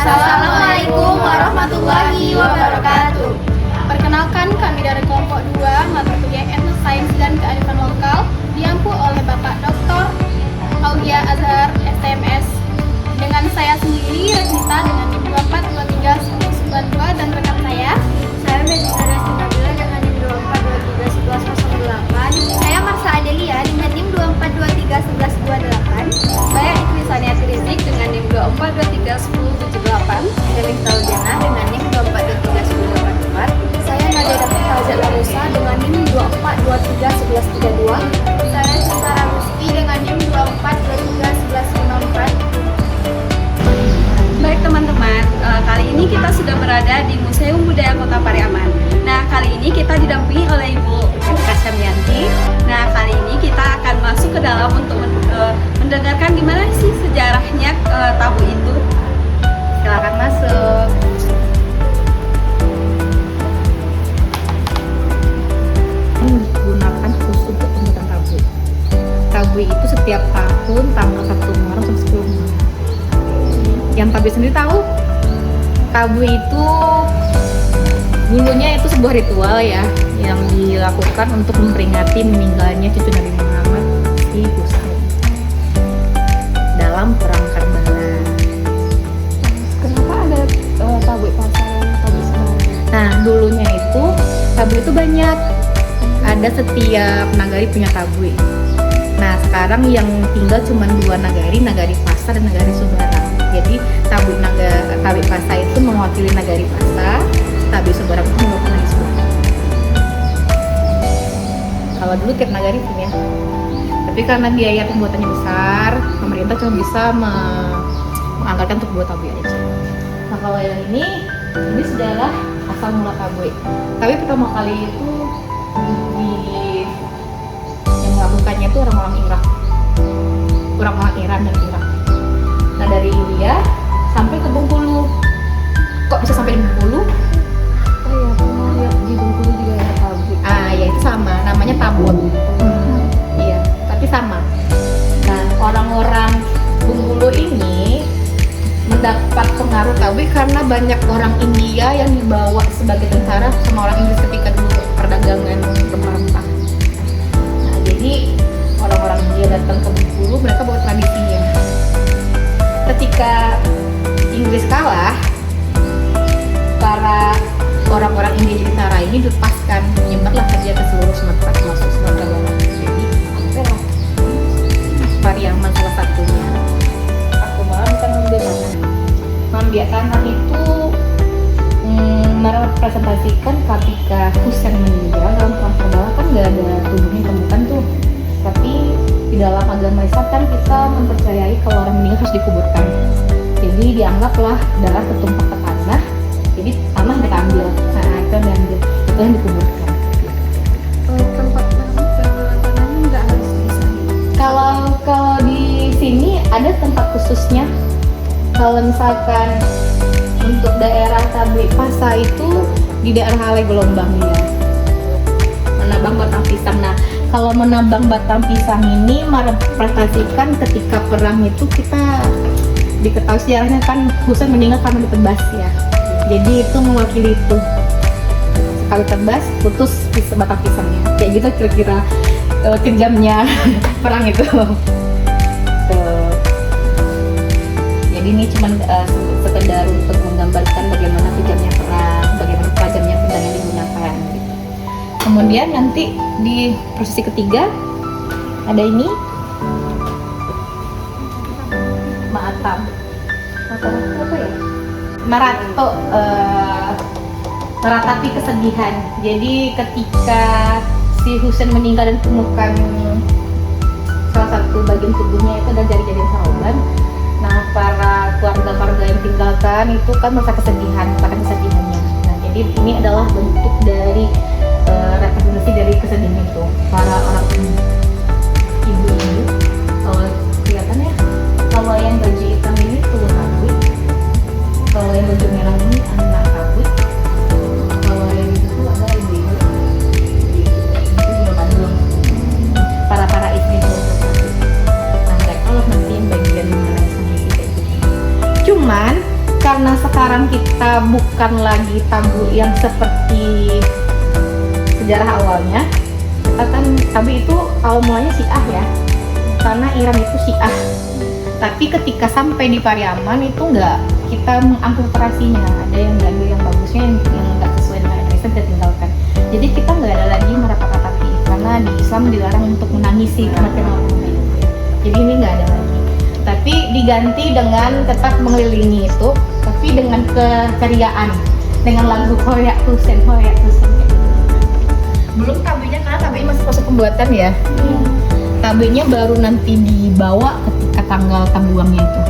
Assalamualaikum warahmatullahi wabarakatuh. Perkenalkan, kami dari kelompok 2 mata kuliah Etno Sains dan Kearifan Lokal diampu oleh Bapak Dr. Aulia Azhar SMS. Dengan saya sendiri, Resnita dengan NIM 2423 dan rekan saya Medina Nabila dengan NIM 2423 Saya Marsa Adelia dengan NIM 2423 Saya Ikri Saniati Rizik dengan NIM 2423 Selin Taujana dengan NIM 2423 Saya Nadia Datuk Fazil Larusa dengan NIM 2423 Saya Sesara Ruski dengan NIM 2423 Baik teman-teman, kali ini kita sudah berada di Museum Budaya Kota Pariaman. Nah, kali ini kita didampingi oleh Ibu Eka Syamianti. Nah, kali ini kita akan masuk ke dalam untuk mendengarkan gimana sih sejarahnya tahu itu. Silakan masuk. Digunakan khusus untuk pembuatan tabu. Tabu itu setiap tahun tanggal 1 Muharram sampai 10 Muharram. Yang tabu sendiri tahu? Tabu itu dulunya itu sebuah ritual ya yang dilakukan untuk memperingati meninggalnya cucu Nabi Muhammad si Husain dalam perang Karbala. kenapa ada tabu pasal tabu sebenarnya? Nah, dulunya itu tabu itu banyak. Ada setiap nagari punya tabu. Nah, sekarang yang tinggal cuma 2 nagari, Nagari Pasa dan Nagari Subarang. Jadi tabu Pasa itu mewakili Nagari Pasa, tabu Subarang itu mewakili Nagari Subarang. Kalau dulu tiap nagari punya. Tapi karena biaya pembuatannya besar, pemerintah cuma bisa menganggarkan untuk buat tabu aja. Nah, kalau yang ini sejarah asal mula tabu. Tapi pertama kali itu yang melakukannya itu orang-orang Irak, orang-orang Iran dan Irak. Nah, dari India sampai ke Bengkulu. Kok bisa sampai di Bengkulu? Oh iya, pernah lihat di Bengkulu juga ada tabu. Ya itu sama, namanya tabut. Iya, tapi sama. Nah, orang-orang Bengkulu ini mendapat pengaruh tabu karena banyak orang India yang dibawa sebagai tentara sama orang Inggris ketika dulu perdagangan rempah-rempah. Nah, jadi orang-orang India datang ke Bengkulu, mereka bawa tradisinya. Ketika Inggris kalah, para orang-orang India jadi tentara ini dilepaskan, menyebarlah kerja ke seluruh Sumatera termasuk Sumatera Barat. Jadi sampailah Pariaman salah satunya. Aku malah bukan Mambia Tanah. Mambia Tanah itu merepresentasikan ketika Husain meninggal dalam perang Karbala, kan nggak ada tubuhnya ditemukan tuh. Tapi di dalam agama Islam kan kita mempercayai kalau orang meninggal harus dikuburkan. Jadi dianggaplah darah tertumpah ke tanah, jadi tanah kita ambil, nah itu yang diambil, itu yang dikuburkan. Tempat tanahnya nggak harus di sana. Kalau di sini ada tempat khususnya. Kalau misalkan untuk daerah Tablik Pasa itu di daerah Halai Gelombang ya, menabang batang pisang. Nah, kalau menabang batang pisang ini merepresentasikan ketika perang itu kita diketahui sejarahnya kan Husain meninggal karena ditebas ya. Jadi itu mewakili itu. Sekali tebas putus batang pisangnya. Kayak gitu kira-kira kejamnya perang itu. Jadi ini cuma sekedar untuk menggambarkan bagaimana kejamnya perang, bagaimana tajamnya pedang yang digunakan. Kemudian nanti di prosesi ketiga ada ini Maatam. Maatam apa ya? Meratapi kesedihan. Jadi ketika si Husain meninggal dan ditemukan salah satu bagian tubuhnya itu ada jari-jari sauban. Nah, para keluarga-keluarga yang tinggalkan itu kan merasa merasakan kesedihannya. Nah, jadi ini adalah bentuk dari representasi dari kesedihan itu. Para orang ibu-ibu, kalau kelihatan ya, kalau yang baju hitam ini tubuh kabut, kalau yang baju merah ini anak kabut, kalau yang itu ada ibu-ibu. Itu belum para istri itu. Nah, mereka loh nanti bagian mana yang sama kayak gitu. Cuman karena sekarang kita bukan lagi tabu yang seperti sejarah awalnya, kan tabu itu awal mulanya Syiah ya, karena Iran itu Syiah. Tapi ketika sampai di Pariaman itu enggak, kita mengamplifikasinya, ada yang gak yang bagusnya, yang nggak sesuai dengan Indonesia kita tinggalkan. Jadi kita nggak ada lagi merapatatapi, karena di Islam dilarang untuk menangisi kematian orang lain. Jadi ini nggak ada lagi. Tapi diganti dengan tetap mengelilingi itu, tapi dengan keceriaan, dengan lagu Hoya Tusen. Belum tabunya, karena tabunya masih proses pembuatan ya. Tabunya baru nanti dibawa ketika tanggal tambuangnya itu.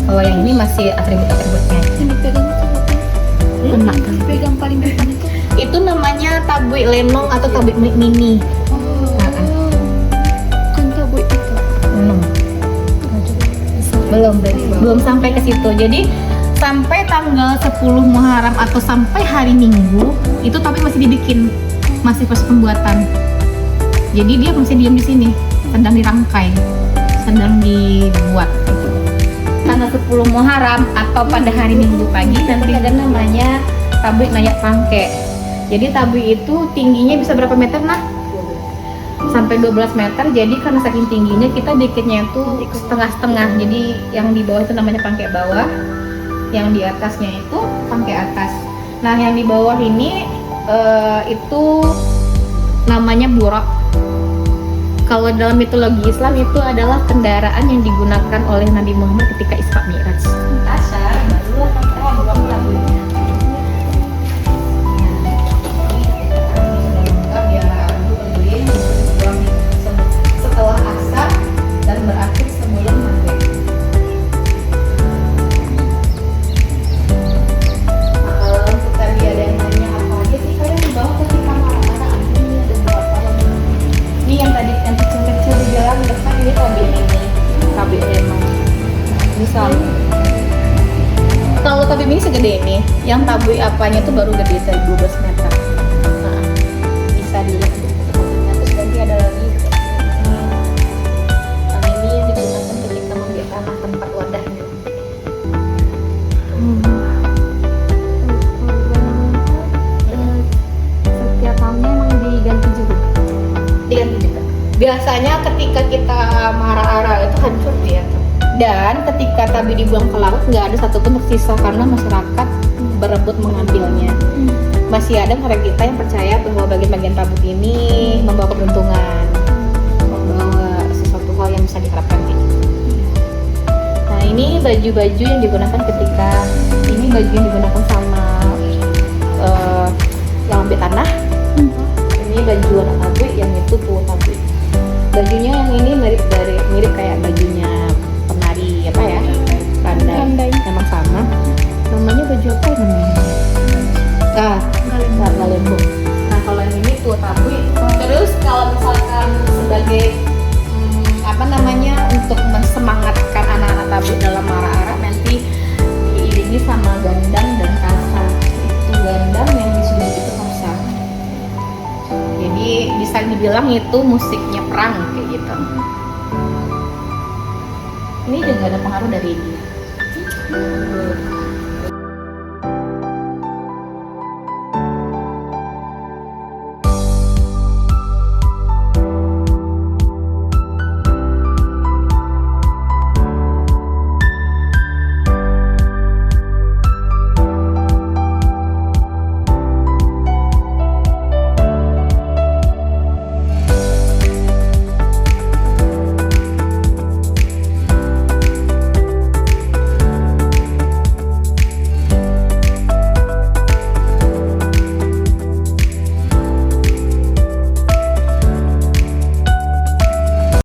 Kalau yang ini masih atribut-atributnya. Yang dipegang Kena. pegang paling depan itu. Itu namanya tabuik lenong atau tabuik mini. Kan tabu itu. Belum sampai ke situ. Jadi sampai tanggal 10 Muharram atau sampai hari Minggu itu tapi masih dibikin, masih proses pembuatan. Jadi dia masih diam di sini, sedang dirangkai, sedang dibuat. Tanggal 10 Muharram atau pada hari Minggu pagi nanti ada namanya tabuik nayak pangke. Jadi tabuik itu tingginya bisa berapa meter nah? Sampai 12 meter. Jadi karena saking tingginya kita bikinnya itu setengah-setengah. Jadi yang di bawah itu namanya pangke bawah, yang di atasnya itu pangke atas. Nah yang di bawah ini itu namanya burak. Kalau dalam mitologi Islam itu adalah kendaraan yang digunakan oleh Nabi Muhammad ketika Isra Mi'raj. Asar baru akan tabuiknya. Setelah asar dan berakhir sebelum maghrib. Kalau kita lihat ada yang nanya apa aja sih kalian di bawah ketika marah-marah ini ada berapa? Ini yang tadi yang kecil-kecil di jalan depan ini tabi lemon. Misal kalau tabi ini segede ini, yang tabi apanya tuh baru gede 12 meter. Nah, bisa dilihat. Terus nanti ada lagi ini yang digunakan ketika membuat tanah tempat wadahnya. Setiap tahunnya emang diganti juga. Diganti juga. Biasanya ketika kita marah-marah itu hancur dia. Dan ketika tabi dibuang ke laut nggak ada satupun tersisa karena masyarakat berebut mengambilnya. Masih ada masyarakat kita yang percaya bahwa bagian-bagian tabut ini membawa keberuntungan, membawa sesuatu hal yang bisa diharapkan gitu. Nah ini baju-baju yang digunakan ketika ini baju yang digunakan sama yang ambil tanah. Ini baju anak tabuik, yang itu tuh tabuik. Bajunya yang ini mirip kayak bajunya penari apa ya? Pandai. Memang sama. Namanya baju apa namanya? Galembong. Nah kalau yang ini tuh tabuik. Terus kalau misalkan sebagai apa namanya untuk mensemangatkan anak-anak tabuik dalam marah-marah nanti diiringi sama gandang dan kasa. Itu gandang yang disebut itu kasa. Jadi bisa dibilang itu musiknya perang kayak gitu. Ini juga ada pengaruh dari India.